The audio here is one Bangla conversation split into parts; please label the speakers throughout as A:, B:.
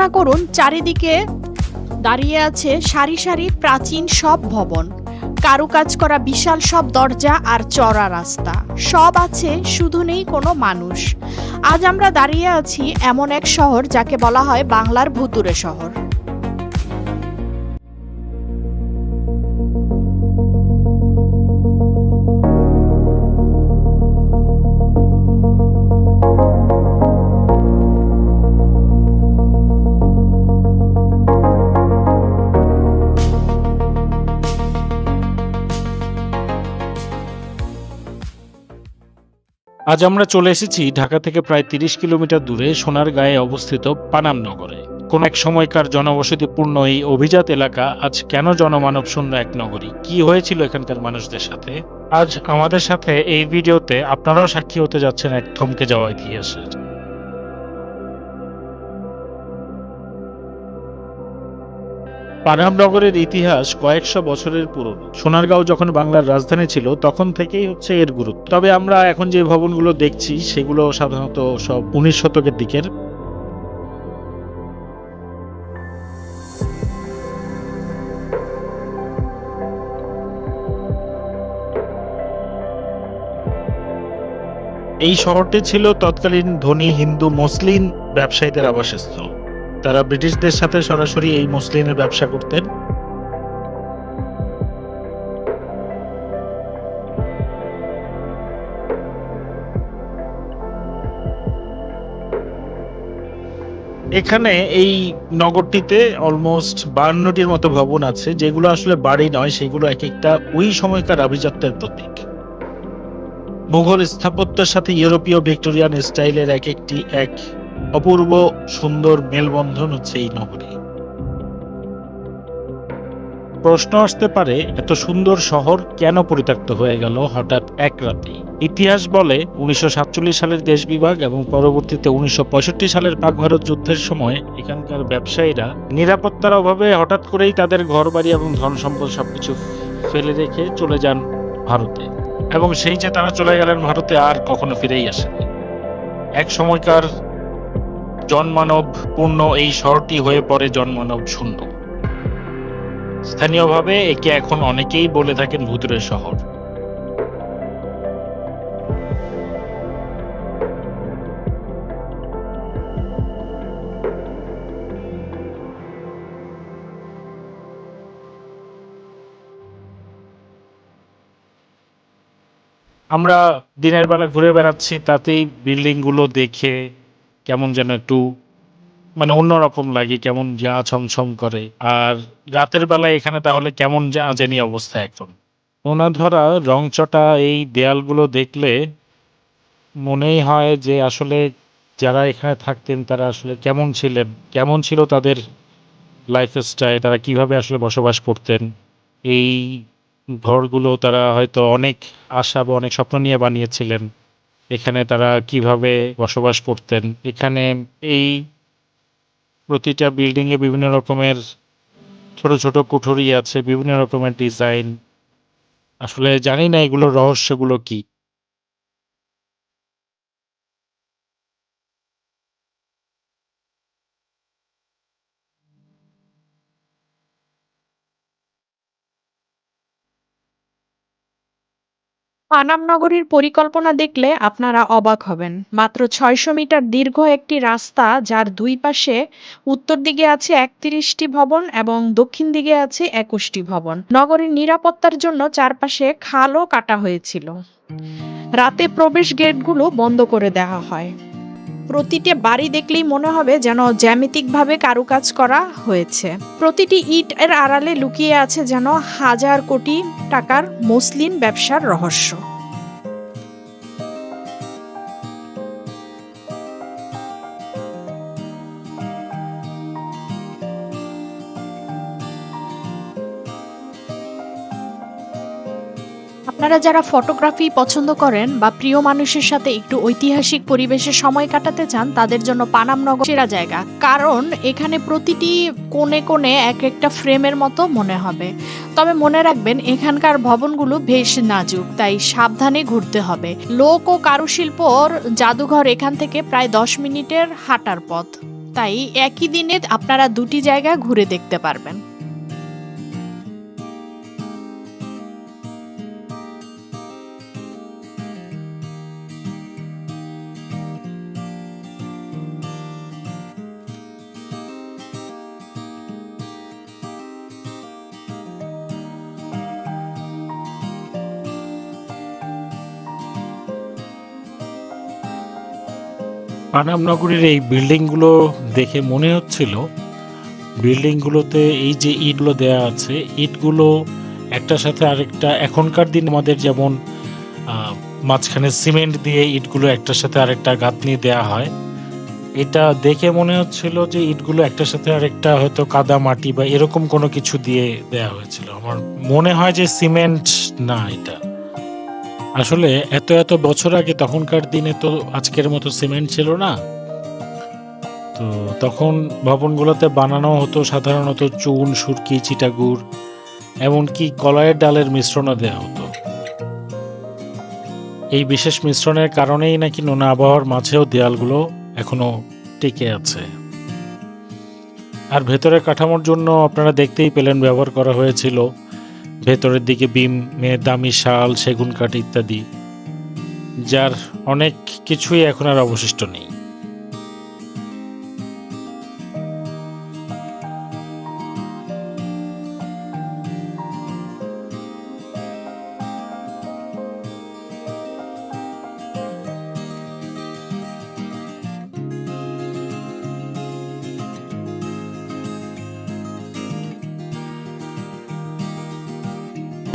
A: কল্পনা করুন চারিদিকে দাঁড়িয়ে আছে সারি সারি প্রাচীন সব ভবন, কারুকাজ করা বিশাল সব দরজা আর চড়া রাস্তা, সব আছে, শুধু নেই কোনো মানুষ। আজ আমরা দাঁড়িয়ে আছি এমন এক শহর যাকে বলা হয় বাংলার ভুতুড়ে শহর।
B: আজ আমরা চলে এসেছি ঢাকা থেকে প্রায় ৩০ কিলোমিটার দূরে সোনারগাঁয়ে অবস্থিত পানাম নগরে। কোন এক সময়কার জনবসতিপূর্ণ এই অভিজাত এলাকা আজ কেন জনমানব শূন্য এক নগরী? কি হয়েছিল এখানকার মানুষদের সাথে? আজ আমাদের সাথে এই ভিডিওতে আপনারাও সাক্ষী হতে যাচ্ছেন এক থমকে যাওয়া ইতিহাসের। পানাম নগরের ইতিহাস কয়েকশো বছরের পুরনো। সোনারগাঁও যখন বাংলার রাজধানী ছিল তখন থেকেই হচ্ছে এর গুরুত্ব। তবে আমরা এখন যে ভবনগুলো দেখছি সেগুলো সাধারণত সব ১৯ শতকের দিকের। এই শহরটি ছিল তৎকালীন ধনী হিন্দু মুসলিম ব্যবসায়ীদের আবাসস্থল। তারা ব্রিটিশদের সাথে সরাসরি এই মুসলিমের ব্যবসা করতেন। এখানে এই নগরটিতে অলমোস্ট ৫২টির মতো ভবন আছে, যেগুলো আসলে বাড়ি নয়, সেগুলো এক একটা ওই সময়কার আভিজাত্যের প্রতীক। মুঘল স্থাপত্যের সাথে ইউরোপীয় ভিক্টোরিয়ান স্টাইলের এক অপূর্ব সুন্দর মেলবন্ধন হচ্ছে এই নগরী। প্রশ্ন আসতে পারে, এত সুন্দর শহর কেন পরিত্যক্ত হয়ে গেল হঠাৎ এক রাতে? ইতিহাস বলে ১৯৪৭ সালের দেশ বিভাগ এবং পরবর্তীতে ১৯৬৫ সালের পাক ভারত যুদ্ধের সময় এখানকার ব্যবসায়ীরা নিরাপত্তার অভাবে হঠাৎ করেই তাদের ঘরবাড়ি এবং ধন সম্পদ সবকিছু ফেলে রেখে চলে যান ভারতে, এবং সেই যে তারা চলে গেলেন ভারতে আর কখনো ফিরেই আসেনি। এক সময়কার জনমানব পূর্ণ এই শহরটি হয়ে পড়ে জনমানব শূন্য। স্থানীয়ভাবে একে এখন অনেকেই বলে থাকেন ভুতুড়ে শহর। আমরা দিনের বেলা ঘুরে বেড়াচ্ছি, তাতেই বিল্ডিং গুলো দেখে কেমন যেন একটু অন্যরকম লাগে, কেমন যা ছমছম করে। আর রাতের বেলায় এখানে তাহলে কেমন যা জানি অবস্থা এখন। নোনা ধরা রংচটা এই দেয়ালগুলো দেখলে মনেই হয় যে আসলে যারা এখানে থাকতেন তারা আসলে কেমন ছিলেন, কেমন ছিল তাদের লাইফস্টাইল, তারা কিভাবে আসলে বসবাস করতেন। এই ঘরগুলো তারা হয়তো অনেক আশা বা অনেক স্বপ্ন নিয়ে বানিয়েছিলেন। এখানে তারা কিভাবে বসবাস করতেন। এখানে এই প্রতিটা বিল্ডিং এ বিভিন্ন রকমের ছোট ছোট কুঠুরি আছে, বিভিন্ন রকমের ডিজাইন। আসলে জানি না এগুলোর রহস্যগুলো কি।
A: পানাম নগরীর পরিকল্পনা দেখলে আপনারা অবাক হবেন। মাত্র ৬০০ মিটার দীর্ঘ একটি রাস্তা, যার দুই পাশে উত্তর দিকে আছে ৩১টি ভবন এবং দক্ষিণ দিকে আছে ২১টি ভবন। নগরীর নিরাপত্তার জন্য চারপাশে খালও কাটা হয়েছিল। রাতে প্রবেশ গেটগুলো বন্ধ করে দেওয়া হয়। প্রতিটি বাড়ি দেখলেই মনে হবে যেন জ্যামিতিকভাবে কারুকাজ করা হয়েছে। প্রতিটি ইট এর আড়ালে লুকিয়ে আছে যেন হাজার কোটি টাকার মসলিন ব্যবসার রহস্য। আপনারা যারা ফটোগ্রাফি পছন্দ করেন বা প্রিয় মানুষের সাথে একটু ঐতিহাসিক পরিবেশে সময় কাটাতে চান, তাদের জন্য পানাম নগর সেরা জায়গা। কারণ এখানে প্রতিটি কোণে কোণে এক একটা ফ্রেমের মতো মনে হবে। তবে মনে রাখবেন, এখানকার ভবনগুলো বেশ নাজুক, তাই সাবধানে ঘুরতে হবে। লোক ও কারুশিল্পর জাদুঘর এখান থেকে প্রায় ১০ মিনিটের হাঁটার পথ। তাই একই দিনে আপনারা দুটি জায়গা ঘুরে দেখতে পারবেন।
B: পানাম নগরীর এই বিল্ডিংগুলো দেখে মনে হচ্ছিল বিল্ডিংগুলোতে এই যে ইটগুলো দেয়া আছে, ইটগুলো একটার সাথে আরেকটা এখনকার দিন আমাদের যেমন মাঝখানে সিমেন্ট দিয়ে ইটগুলো একটার সাথে আরেকটা গাঁথনি দেয়া হয়, এটা দেখে মনে হচ্ছিল যে ইটগুলো একটার সাথে আরেকটা হয়তো কাদা মাটি বা এরকম কোনো কিছু দিয়ে দেয়া হয়েছিল। আমার মনে হয় যে সিমেন্ট না, এটা আসলে এত এত বছর আগে তখনকার দিনে তো আজকের মতো সিমেন্ট ছিল না। তো তখন ভবনগুলোতে বানানো হতো সাধারণত চুন, সুরকি, চিটাগুড়, এমনকি কলাইয়ের ডালের মিশ্রণও দেওয়া হতো। এই বিশেষ মিশ্রণের কারণেই নাকি নোনা আবহাওয়ার মাঝেও দেয়ালগুলো এখনো টিকে আছে। আর ভেতরের কাঠামোর জন্য আপনারা দেখতেই পেলেন ব্যবহার করা হয়েছিল ভেতরের দিকে বিমে দামি শাল, সেগুন কাঠ ইত্যাদি, যার অনেক কিছুই এখন আর অবশিষ্ট নেই।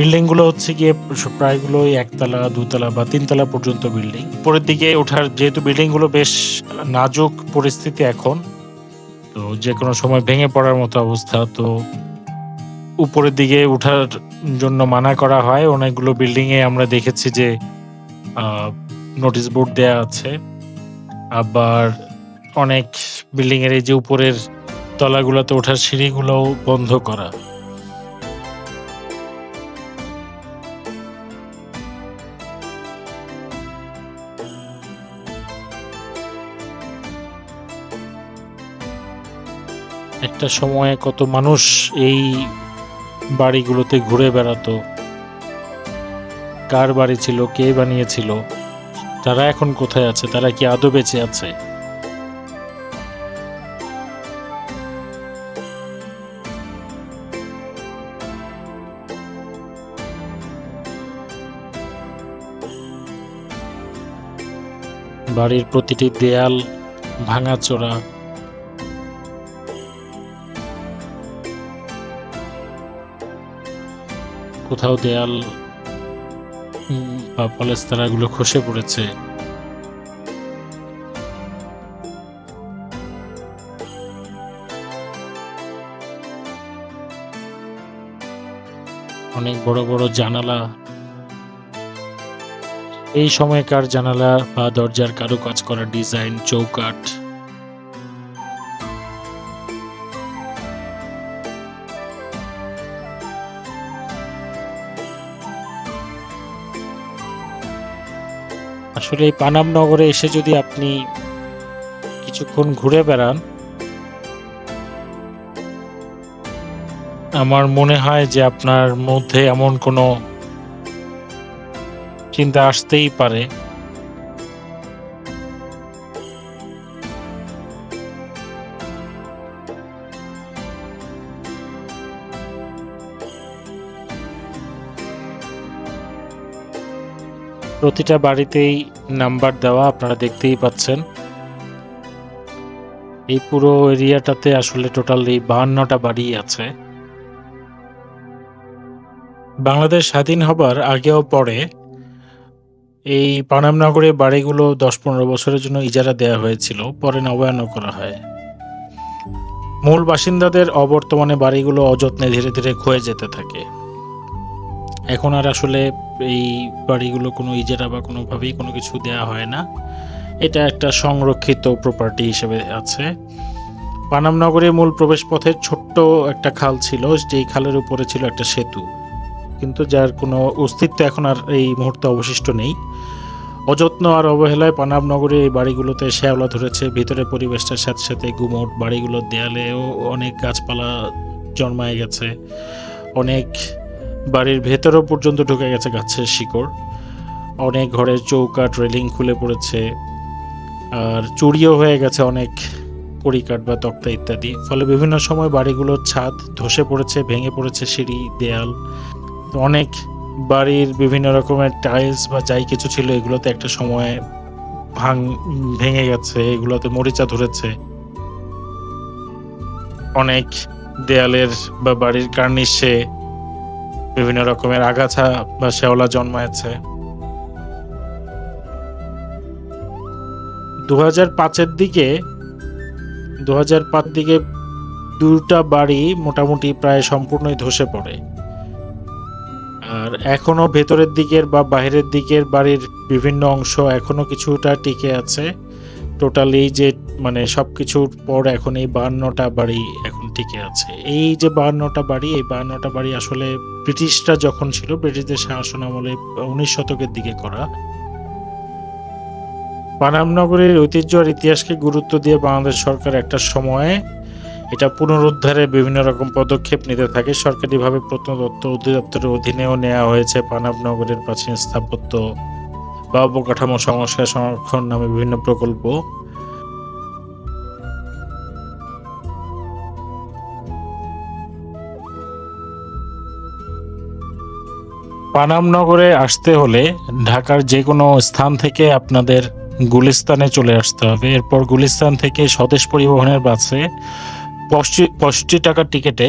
B: বিল্ডিংগুলো হচ্ছে গিয়ে প্রায়গুলোই একতলা, দুতলা বা তিনতলা পর্যন্ত বিল্ডিং। উপরের দিকে ওঠার, যেহেতু বিল্ডিংগুলো বেশ নাজুক পরিস্থিতি এখন, তো যে কোনো সময় ভেঙে পড়ার মতো অবস্থা, তো উপরের দিকে ওঠার জন্য মানা করা হয়। অনেকগুলো বিল্ডিংয়ে আমরা দেখেছি যে নোটিশ বোর্ড দেয়া আছে। আবার অনেক বিল্ডিংয়ের এই যে উপরের তলাগুলোতে ওঠার সিঁড়িগুলোও বন্ধ করা। একটা সময়ে কত মানুষ এই বাড়িগুলোতে ঘুরে বেড়াতো, কার বাড়ি ছিল, কে বানিয়েছিল, তারা এখন কোথায় আছে, তারা কি আদৌ বেঁচে আছে? বাড়ির প্রতিটি দেয়াল ভাঙাচোরা, কোথাও দেয়াল বা পলেস্তারাগুলো খসে পড়েছে। অনেক বড় বড় জানালা, এই সময়কার জানালা বা দরজার কারুকাজ করা ডিজাইন, চৌকাঠ, আসলে এই পানাম নগরে এসে যদি আপনি কিছুক্ষণ ঘুরে বেড়ান, আমার মনে হয় যে আপনার মধ্যে এমন কোনো চিন্তা আসতেই পারে প্রতিটা বাড়িতেই নাম্বার দেওয়া, আপনারা দেখতেই পাচ্ছেন। এই পুরো এরিয়াটাতে আসলে টোটালি 52টা বাড়ি আছে। বাংলাদেশ স্বাধীন হবার আগেও পরে এই পানাম নগরে বাড়িগুলো 10-15 বছরের জন্য ইজারা দেওয়া হয়েছিল, পরে নবায়নও করা হয়। মূল বাসিন্দাদের অবর্তমানে বাড়িগুলো অযত্নে ধীরে ধীরে ক্ষয়ে যেতে থাকে। এখন আর আসলে এই বাড়িগুলো কোনো ইজারা বা কোনোভাবেই কোনো কিছু দেয়া হয় না, এটা একটা সংরক্ষিত প্রপার্টি হিসেবে আছে। পানাম নগরের মূল প্রবেশ পথের ছোট্ট একটা খাল ছিল, যেই খালের উপরে ছিল একটা সেতু, কিন্তু যার কোনো অস্তিত্ব এখন আর এই মুহূর্তে অবশিষ্ট নেই। অযত্ন আর অবহেলায় পানাম নগরে এই বাড়িগুলোতে শ্যাওলা ধরেছে। ভিতরে পরিবেশটার সাথে সাথে গুমোট, বাড়িগুলোর দেয়ালেও অনেক গাছপালা জন্মায় গেছে। অনেক বাড়ির ভেতরও পর্যন্ত ঢুকে গেছে গাছের শিকড়। অনেক ঘরের চৌকাঠ, রেলিং খুলে পড়েছে, আর চুরিও হয়ে গেছে অনেক কড়িকাঠ বা তক্তা ইত্যাদি। ফলে বিভিন্ন সময় বাড়িগুলোর ছাদ ধসে পড়েছে, ভেঙে পড়েছে সিঁড়ি, দেয়াল। তো অনেক বাড়ির বিভিন্ন রকমের টাইলস বা যাই কিছু ছিল এগুলোতে একটা সময় ভেঙে গেছে, এগুলোতে মরিচা ধরেছে। অনেক দেয়ালের বা বাড়ির কার্নিশে বিভিন্ন রকমের আগাছা বা শ্যাওলা জন্মায়েছে। 2005-এর দিকে 2005 দিকে দুটা বাড়ি মোটামুটি প্রায় সম্পূর্ণই ধসে পড়ে। আর এখনো ভেতরের দিকের বা বাইরের দিকের বাড়ির বিভিন্ন অংশ এখনো কিছুটা টিকে আছে। টোটালি যে মানে সবকিছুর পর এখন এই 52টা বাড়ি এখন টিকে আছে। এই যে 52টা বাড়ি, এই 52টা বাড়ি আসলে ব্রিটিশরা যখন ছিল, ব্রিটিশদের শাসন আমলে 19 শতকের দিকে করা। পানাম নগরীর ঐতিহ্য আর ইতিহাসকে গুরুত্ব দিয়ে বাংলাদেশ সরকার একটা সময়ে এটা পুনরুদ্ধারে বিভিন্ন রকম পদক্ষেপ নিতে থাকে। সরকারিভাবে প্রত্নতত্ত্ব অধিদপ্তরের অধীনেও নেওয়া হয়েছে পানাম নগরের প্রাচীন স্থাপত্য বা অবকাঠামো সংস্কার সংরক্ষণ নামে বিভিন্ন প্রকল্প। পানাম নগরে আসতে হলে ঢাকার যে কোনো স্থান থেকে আপনাদের গুলিস্তানে চলে আসতে হবে। এরপর গুলিস্তান থেকে স্বদেশ পরিবহনের বাসে 65 টাকার টিকেটে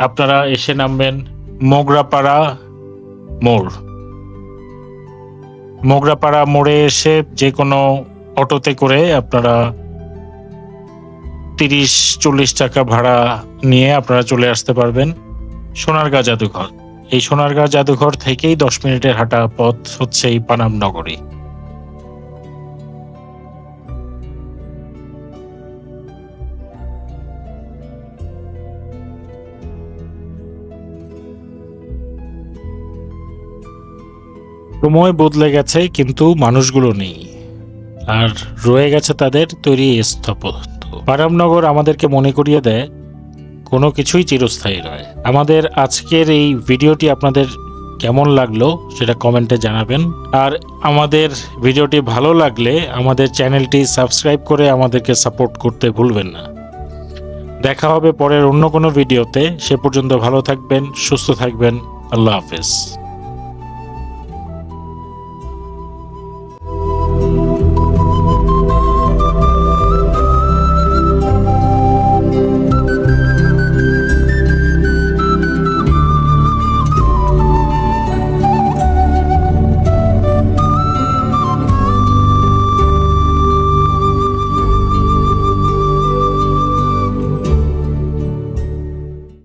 B: আপনারা এসে নামবেন মোগরাপাড়া মোড়। মোগরাপাড়া মোড়ে এসে যে কোনো অটোতে করে আপনারা 30-40 টাকা ভাড়া নিয়ে আপনারা চলে আসতে পারবেন সোনারগাঁ জাদুঘর। এই সোনারগাঁ জাদুঘর থেকেই 10 মিনিটের হাঁটা পথ হচ্ছে এই পানাম নগরী। সময় বদলে গেছে কিন্তু মানুষগুলো নেই, আর রয়ে গেছে তাদের তৈরি স্থাপত্য। পানামনগর আমাদেরকে মনে করিয়ে দেয় কোনো কিছুই চিরস্থায়ী নয়। আমাদের আজকের এই ভিডিওটি আপনাদের কেমন লাগলো সেটা কমেন্টে জানাবেন। আর আমাদের ভিডিওটি ভালো লাগলে আমাদের চ্যানেলটি সাবস্ক্রাইব করে আমাদেরকে সাপোর্ট করতে ভুলবেন না। দেখা হবে পরের অন্য কোনো ভিডিওতে। সে পর্যন্ত ভালো থাকবেন, সুস্থ থাকবেন। আল্লাহ হাফেজ।